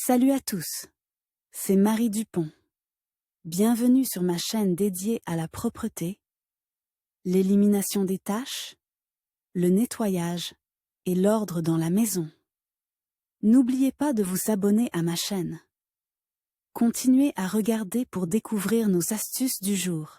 Salut à tous, c'est Marie Dupont. Bienvenue sur ma chaîne dédiée à la propreté, l'élimination des taches, le nettoyage et l'ordre dans la maison. N'oubliez pas de vous abonner à ma chaîne. Continuez à regarder pour découvrir nos astuces du jour.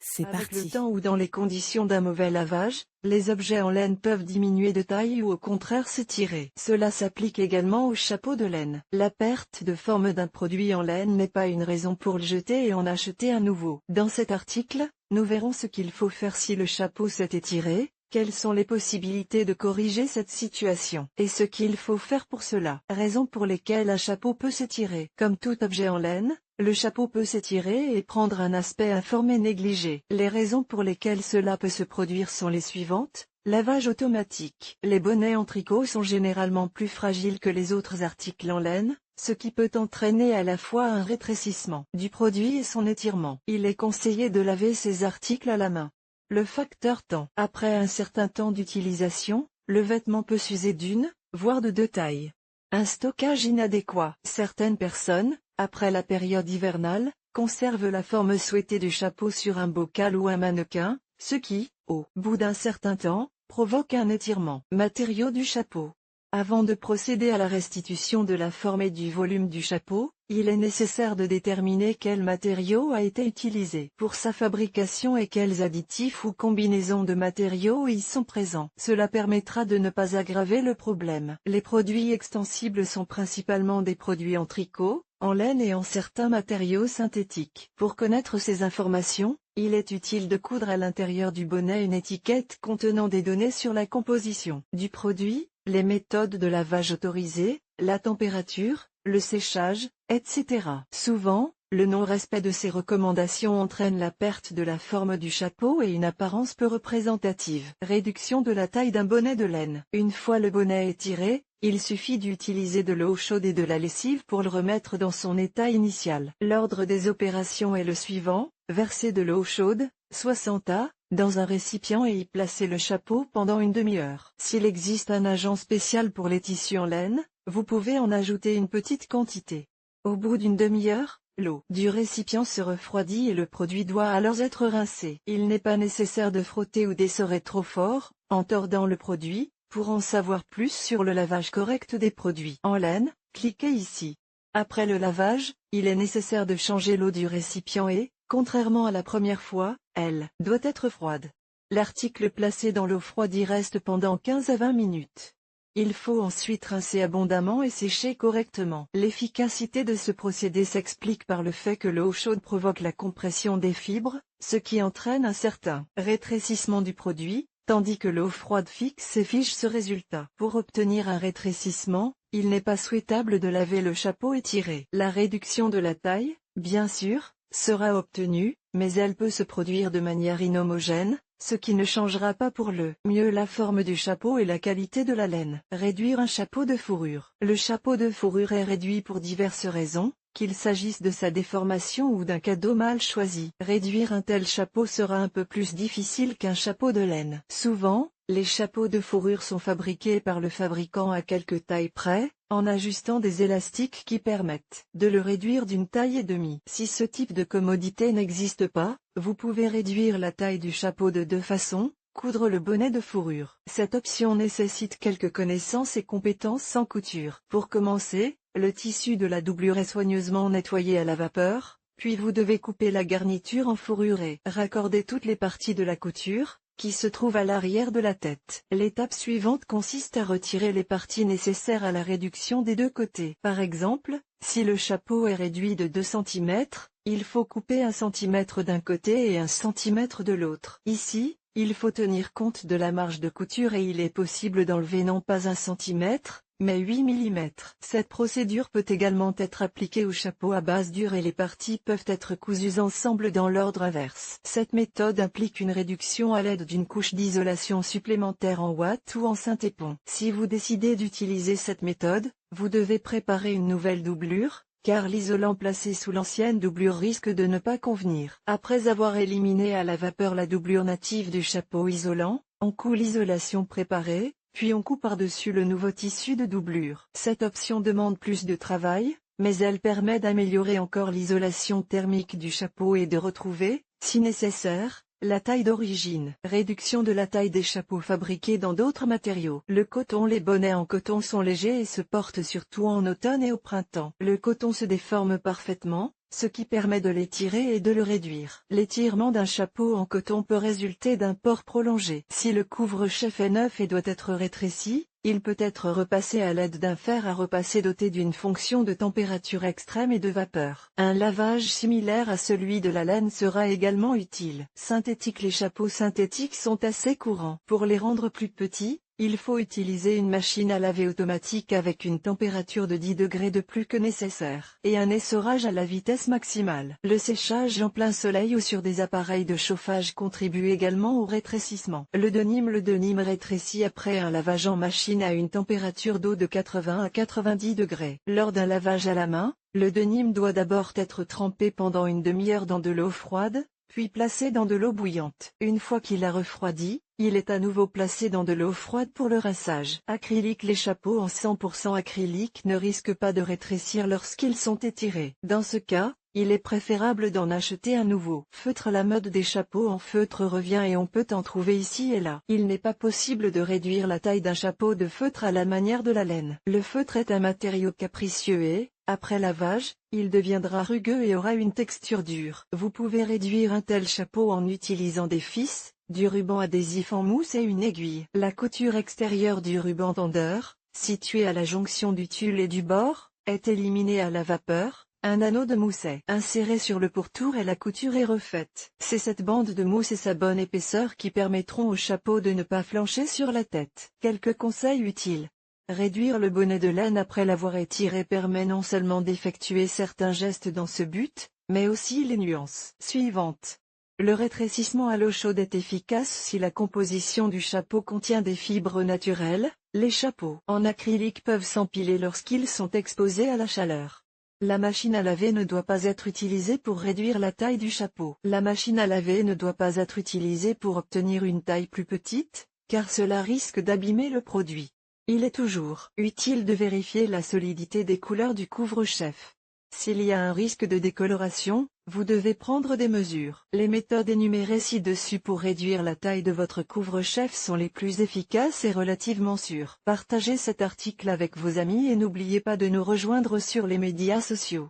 C'est Avec parti. le temps ou dans les conditions d'un mauvais lavage, les objets en laine peuvent diminuer de taille ou au contraire s'étirer. Cela s'applique également aux chapeaux de laine. La perte de forme d'un produit en laine n'est pas une raison pour le jeter et en acheter un nouveau. Dans cet article, nous verrons ce qu'il faut faire si le chapeau s'est étiré, quelles sont les possibilités de corriger cette situation, et ce qu'il faut faire pour cela. Raisons pour lesquelles un chapeau peut s'étirer. Comme tout objet en laine, le chapeau peut s'étirer et prendre un aspect informé négligé. Les raisons pour lesquelles cela peut se produire sont les suivantes. Lavage automatique. Les bonnets en tricot sont généralement plus fragiles que les autres articles en laine, ce qui peut entraîner à la fois un rétrécissement du produit et son étirement. Il est conseillé de laver ces articles à la main. Le facteur temps. Après un certain temps d'utilisation, le vêtement peut s'user d'une, voire de deux tailles. Un stockage inadéquat. Certaines personnes, après la période hivernale, conservent la forme souhaitée du chapeau sur un bocal ou un mannequin, ce qui, au bout d'un certain temps, provoque un étirement. Matériaux du chapeau. Avant de procéder à la restitution de la forme et du volume du chapeau, il est nécessaire de déterminer quel matériau a été utilisé pour sa fabrication et quels additifs ou combinaisons de matériaux y sont présents. Cela permettra de ne pas aggraver le problème. Les produits extensibles sont principalement des produits en tricot, en laine et en certains matériaux synthétiques. Pour connaître ces informations, il est utile de coudre à l'intérieur du bonnet une étiquette contenant des données sur la composition du produit, les méthodes de lavage autorisées, la température, le séchage, etc. Souvent, le non-respect de ces recommandations entraîne la perte de la forme du chapeau et une apparence peu représentative. Réduction de la taille d'un bonnet de laine. Une fois le bonnet étiré, il suffit d'utiliser de l'eau chaude et de la lessive pour le remettre dans son état initial. L'ordre des opérations est le suivant: verser de l'eau chaude, 60 A, dans un récipient et y placer le chapeau pendant une demi-heure. S'il existe un agent spécial pour les tissus en laine, vous pouvez en ajouter une petite quantité. Au bout d'une demi-heure, l'eau du récipient se refroidit et le produit doit alors être rincé. Il n'est pas nécessaire de frotter ou d'essorer trop fort, en tordant le produit. Pour en savoir plus sur le lavage correct des produits en laine, cliquez ici. Après le lavage, il est nécessaire de changer l'eau du récipient et, contrairement à la première fois, elle doit être froide. L'article placé dans l'eau froide y reste pendant 15 à 20 minutes. Il faut ensuite rincer abondamment et sécher correctement. L'efficacité de ce procédé s'explique par le fait que l'eau chaude provoque la compression des fibres, ce qui entraîne un certain rétrécissement du produit, tandis que l'eau froide fixe et fiche ce résultat. Pour obtenir un rétrécissement, il n'est pas souhaitable de laver le chapeau étiré. La réduction de la taille, bien sûr, sera obtenue, mais elle peut se produire de manière inhomogène, ce qui ne changera pas pour le mieux la forme du chapeau et la qualité de la laine. Réduire un chapeau de fourrure. Le chapeau de fourrure est réduit pour diverses raisons, qu'il s'agisse de sa déformation ou d'un cadeau mal choisi. Réduire un tel chapeau sera un peu plus difficile qu'un chapeau de laine. Souvent, les chapeaux de fourrure sont fabriqués par le fabricant à quelques tailles près, en ajustant des élastiques qui permettent de le réduire d'une taille et demie. Si ce type de commodité n'existe pas, vous pouvez réduire la taille du chapeau de deux façons: coudre le bonnet de fourrure. Cette option nécessite quelques connaissances et compétences en couture. Pour commencer, le tissu de la doublure est soigneusement nettoyé à la vapeur, puis vous devez couper la garniture en fourrure et raccorder toutes les parties de la couture, qui se trouvent à l'arrière de la tête. L'étape suivante consiste à retirer les parties nécessaires à la réduction des deux côtés. Par exemple, si le chapeau est réduit de 2 cm, il faut couper 1 cm d'un côté et 1 cm de l'autre. Ici, il faut tenir compte de la marge de couture et il est possible d'enlever non pas 1 cm, mais 8 mm. Cette procédure peut également être appliquée au chapeau à base dure et les parties peuvent être cousues ensemble dans l'ordre inverse. Cette méthode implique une réduction à l'aide d'une couche d'isolation supplémentaire en ouate ou en synthépon. Si vous décidez d'utiliser cette méthode, vous devez préparer une nouvelle doublure, car l'isolant placé sous l'ancienne doublure risque de ne pas convenir. Après avoir éliminé à la vapeur la doublure native du chapeau isolant, on coud l'isolation préparée, puis on coud par-dessus le nouveau tissu de doublure. Cette option demande plus de travail, mais elle permet d'améliorer encore l'isolation thermique du chapeau et de retrouver, si nécessaire, la taille d'origine. Réduction de la taille des chapeaux fabriqués dans d'autres matériaux. Le coton. Les bonnets en coton sont légers et se portent surtout en automne et au printemps. Le coton se déforme parfaitement, ce qui permet de l'étirer et de le réduire. L'étirement d'un chapeau en coton peut résulter d'un port prolongé. Si le couvre-chef est neuf et doit être rétréci, il peut être repassé à l'aide d'un fer à repasser doté d'une fonction de température extrême et de vapeur. Un lavage similaire à celui de la laine sera également utile. Synthétique. Les chapeaux synthétiques sont assez courants. Pour les rendre plus petits, il faut utiliser une machine à laver automatique avec une température de 10 degrés de plus que nécessaire, et un essorage à la vitesse maximale. Le séchage en plein soleil ou sur des appareils de chauffage contribue également au rétrécissement. Le denim rétrécit après un lavage en machine à une température d'eau de 80 à 90 degrés. Lors d'un lavage à la main, le denim doit d'abord être trempé pendant une demi-heure dans de l'eau froide, puis placé dans de l'eau bouillante. Une fois qu'il a refroidi, il est à nouveau placé dans de l'eau froide pour le rinçage. Acrylique. Les chapeaux en 100% acrylique ne risquent pas de rétrécir lorsqu'ils sont étirés. Dans ce cas, il est préférable d'en acheter un nouveau. Feutre. La mode des chapeaux en feutre revient et on peut en trouver ici et là. Il n'est pas possible de réduire la taille d'un chapeau de feutre à la manière de la laine. Le feutre est un matériau capricieux et, après lavage, il deviendra rugueux et aura une texture dure. Vous pouvez réduire un tel chapeau en utilisant des fils, du ruban adhésif en mousse et une aiguille. La couture extérieure du ruban tendeur, située à la jonction du tulle et du bord, est éliminée à la vapeur. Un anneau de mousse est inséré sur le pourtour et la couture est refaite. C'est cette bande de mousse et sa bonne épaisseur qui permettront au chapeau de ne pas flancher sur la tête. Quelques conseils utiles. Réduire le bonnet de laine après l'avoir étiré permet non seulement d'effectuer certains gestes dans ce but, mais aussi les nuances suivantes. Le rétrécissement à l'eau chaude est efficace si la composition du chapeau contient des fibres naturelles. Les chapeaux en acrylique peuvent s'empiler lorsqu'ils sont exposés à la chaleur. La machine à laver ne doit pas être utilisée pour réduire la taille du chapeau. La machine à laver ne doit pas être utilisée pour obtenir une taille plus petite, car cela risque d'abîmer le produit. Il est toujours utile de vérifier la solidité des couleurs du couvre-chef. S'il y a un risque de décoloration, vous devez prendre des mesures. Les méthodes énumérées ci-dessus pour réduire la taille de votre couvre-chef sont les plus efficaces et relativement sûres. Partagez cet article avec vos amis et n'oubliez pas de nous rejoindre sur les médias sociaux.